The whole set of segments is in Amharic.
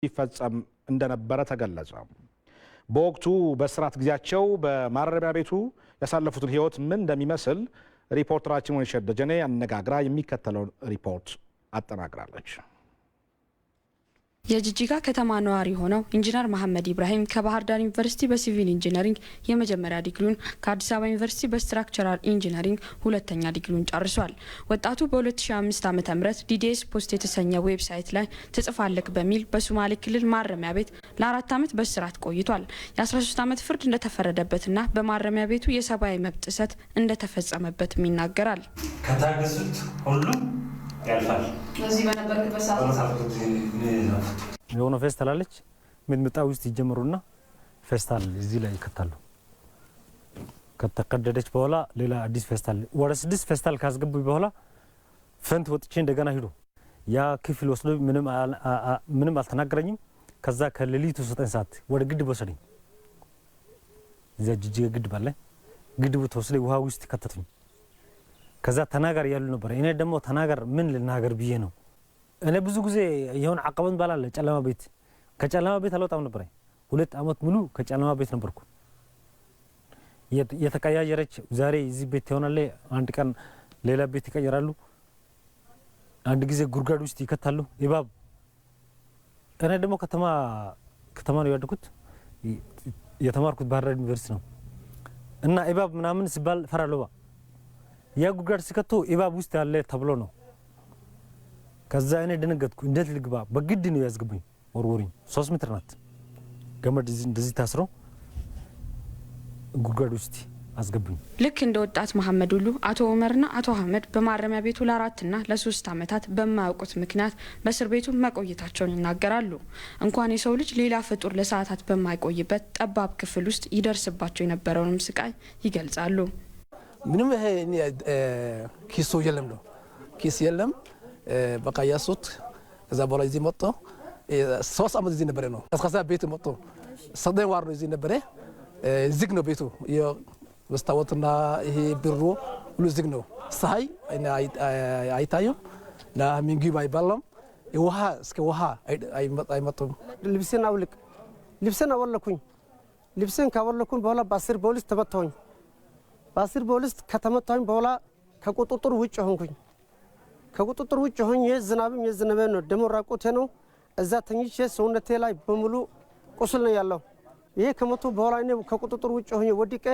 ይፈጸም እንደነበረ ተገለጸ። በወቅቱ በስራት ጊዜያቸው በማረሚያ ቤቱ ያሳለፉትን ህይወት ምን እንደሚመስል ሪፖርተራችን ወይንሸት ደጀኔ አነጋግራ የሚከተለውን ሪፖርት አጠናቅራለች። የጂጂጋ ከተማ ነዋሪ ሆነው ኢንጂነር መሐመድ ኢብራሂም ከባህር ዳር ዩኒቨርሲቲ በሲቪል ኢንጂነሪንግ የመጀመሪያ ዲግሪውን ከአዲስ አበባ ዩኒቨርሲቲ በስትራክቸራል ኢንጂነሪንግ ሁለተኛ ዲግሪውን ጨርሷል። ወጣቱ በ2005 ዓ.ም ዲዲኤስ ፖስት የተሰኘ ዌብሳይት ላይ ተጽፋለክ በሚል በሶማሌ ክልል ማረሚያ ቤት ለ4 ዓመት በስራት ቆይቷል። የ13 ዓመት ፍርድ እንደተፈረደበትና በማረሚያ ቤቱ የሰብአዊ መብት ጥሰት እንደተፈጸመበትም ይናገራል። ከታገሱት ሁሉ ያልፋል። እዚህ በነበርክበት ሰዓት የሆነ ፌስታል አለች ምጥምጣ ውስጥ ይጀምሩና ፌስታል እዚህ ላይ ይከታሉ። ከተቀደደች በኋላ ሌላ አዲስ ፌስታል ወደ 6 ፌስታል ካስገቡ በኋላ ፈንት ወጥቼ እንደገና ሄዶ ያ ክፍል ወስዶ ምንም አልተናገረኝም። ከዛ ከሌሊቱ 9 ሰዓት ወደ ግድብ ወሰደኝ። እዚያ ጂጂጋ ግድብ አለ። ግድቡ ተወስደ ውሃ ውስጥ ከተቱኝ። ከዛ ተናገር ያሉ ነበር። እኔ ደግሞ ተናገር ምን ልናገር ብዬ ነው። እኔ ብዙ ጊዜ የሆነ አቀበን ባላለ ጨለማ ቤት ከጨለማ ቤት አልወጣም ነበር። 2 ዓመት ሙሉ ከጨለማ ቤት ነበርኩ። የተቀያየረች ዛሬ እዚህ ቤት ይሆናል፣ አንድ ቀን ሌላ ቤት ይቀየራሉ። አንድ ጊዜ ጉርጋድ ውስጥ ይከታሉ እባብ። እኔ ደግሞ ከተማ ነው ያደኩት፣ የተማርኩት ባህር ዳር ዩኒቨርሲቲ ነው እና እባብ ምናምን ሲባል ፈራለሁ። ያ ጉርጋድ ሲከቱ እባብ ውስጥ ያለ ተብሎ ነው። ከዛ እኔ ደነገጥኩ። እንዴት ልግባ? በግድ ነው ያዝግቡኝ። ወርወሩኝ። 3 ሜትር ናት ገመድ እንደዚህ ታስሮ ጉርጋድ ውስጥ አስገቡኝ። ልክ እንደ ወጣት መሐመድ ሁሉ አቶ ዑመርና አቶ አህመድ በማረሚያ ቤቱ ለ4 እና ለ3 ዓመታት በማያውቁት ምክንያት በእስር ቤቱ መቆየታቸውን ይናገራሉ። እንኳን የሰው ልጅ ሌላ ፍጡር ለሰዓታት በማይቆይበት ጠባብ ክፍል ውስጥ ይደርስባቸው የነበረውንም ስቃይ ይገልጻሉ። ምንም ኪሱ የለም ነው ኪስ የለም። በቃ ያሱት ከዛ በኋላ እዚህ መጥቶ 3 ዓመት እዚህ ነበር ነው። ከዛ ቤት መጥቶ 7 ወር ነው እዚህ ነበር። ዝግ ነው ቤቱ። መስታወትና ይሄ ብሩ ሁሉ ዝግ ነው። ፀሐይ አይታዩም። ለምንጊብ አይባልም። ውሃ እስከ ውሃ አይመጡም። ልብሴን አውልቅ ልብሴን አወለኩኝ። ልብሴን ካወለኩኝ በኋላ በ10 ፖሊስ ተመታሁኝ። በ10 ፖሊስ ከተመታሁኝ በኋላ ከቁጥጥር ውጭ ሆንኩኝ። ከቁጥጥር ውጭ ሆኜ ዝናብም የዝናበ ነው። ደሞ ራቆቴ ነው። እዛ ተኝቼ ሰውነቴ ላይ በሙሉ ቁስል ነው ያለው። ይሄ ከመቶ በኋላ እኔ ከቁጥጥር ውጭ ሆኜ ወድቄ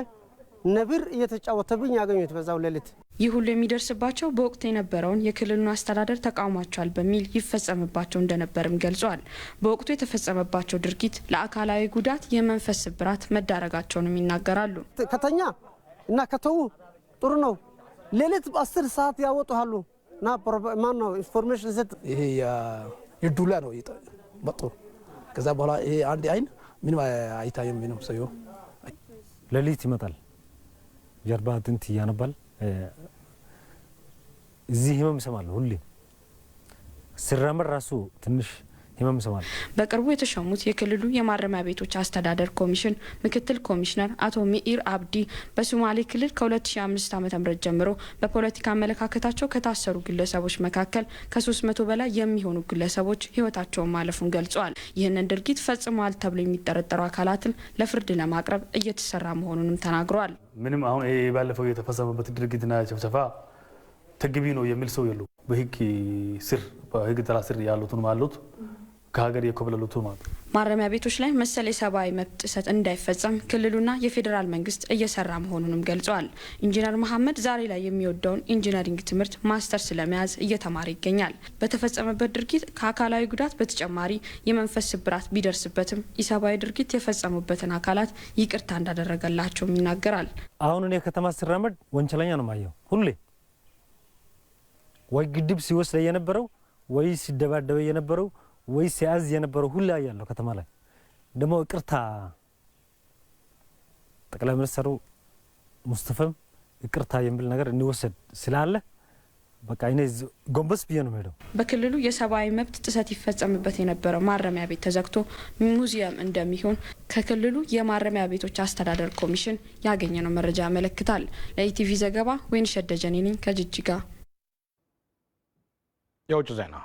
ነብር እየተጫወተብኝ ያገኙት በዛው ሌሊት። ይህ ሁሉ የሚደርስባቸው በወቅቱ የነበረውን የክልሉን አስተዳደር ተቃውሟቸዋል በሚል ይፈጸምባቸው እንደነበርም ገልጿል። በወቅቱ የተፈጸመባቸው ድርጊት ለአካላዊ ጉዳት፣ የመንፈስ ስብራት መዳረጋቸውንም ይናገራሉ። ከተኛ እና ከተው ጥሩ ነው። ሌሊት በ10 ሰዓት ያወጡሃሉ እና ማን ነው ኢንፎርሜሽን ሰጥ ይሄ የዱላ ነው መጥቶ ከዛ በኋላ ይሄ አንድ አይን ምንም አይታየም። ምንም ሰው ሌሊት ይመጣል። ጀርባ አጥንት ያነባል። እዚህ ህመም ሰማል። ሁሌ ሲራመድ ራሱ ትንሽ ህመም ሰማል። በቅርቡ የተሾሙት የክልሉ የማረሚያ ቤቶች አስተዳደር ኮሚሽን ምክትል ኮሚሽነር አቶ ሚኢር አብዲ በሶማሌ ክልል ከ2005 ዓ.ም ጀምሮ በፖለቲካ አመለካከታቸው ከታሰሩ ግለሰቦች መካከል ከ300 በላይ የሚሆኑ ግለሰቦች ህይወታቸውን ማለፉን ገልጸዋል። ይህንን ድርጊት ፈጽመዋል ተብሎ የሚጠረጠሩ አካላትን ለፍርድ ለማቅረብ እየተሰራ መሆኑንም ተናግረዋል። ምንም አሁን ባለፈው የተፈጸመበት ድርጊትና ጭፍጨፋ ተገቢ ነው የሚል ሰው የለው። በህግ ጥላ ስር ያሉትን ማለት ከሀገር የኮበለሉት ማለት ማረሚያ ቤቶች ላይ መሰል የሰብአዊ መብት ጥሰት እንዳይፈጸም ክልሉና የፌዴራል መንግስት እየሰራ መሆኑንም ገልጸዋል። ኢንጂነር መሐመድ ዛሬ ላይ የሚወደውን ኢንጂነሪንግ ትምህርት ማስተርስ ለመያዝ እየተማረ ይገኛል። በተፈጸመበት ድርጊት ከአካላዊ ጉዳት በተጨማሪ የመንፈስ ስብራት ቢደርስበትም ኢሰብአዊ ድርጊት የፈጸሙበትን አካላት ይቅርታ እንዳደረገላቸውም ይናገራል። አሁን እኔ ከተማ ሲራመድ ወንጀለኛ ነው ማየው። ሁሌ ወይ ግድብ ሲወስድ የነበረው ወይ ሲደባደበ የነበረው ወይ ሲያዝ የነበረው ሁሉ ያለው ከተማ ላይ ደሞ ይቅርታ ጠቅላይ ሚኒስትሩ ሙስጠፋም ይቅርታ የሚል ነገር እንወሰድ ስላለ በቃ እኔ ጎንበስ ብዬ ነው የምሄደው። በክልሉ የሰብአዊ መብት ጥሰት ይፈጸምበት የነበረው ማረሚያ ቤት ተዘግቶ ሙዚየም እንደሚሆን ከክልሉ የማረሚያ ቤቶች አስተዳደር ኮሚሽን ያገኘነው መረጃ ያመለክታል። ለኢቲቪ ዘገባ ወይንሸት ደጀኔ ነኝ ከጅጅጋ። የውጭ ዜና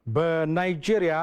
በናይጄሪያ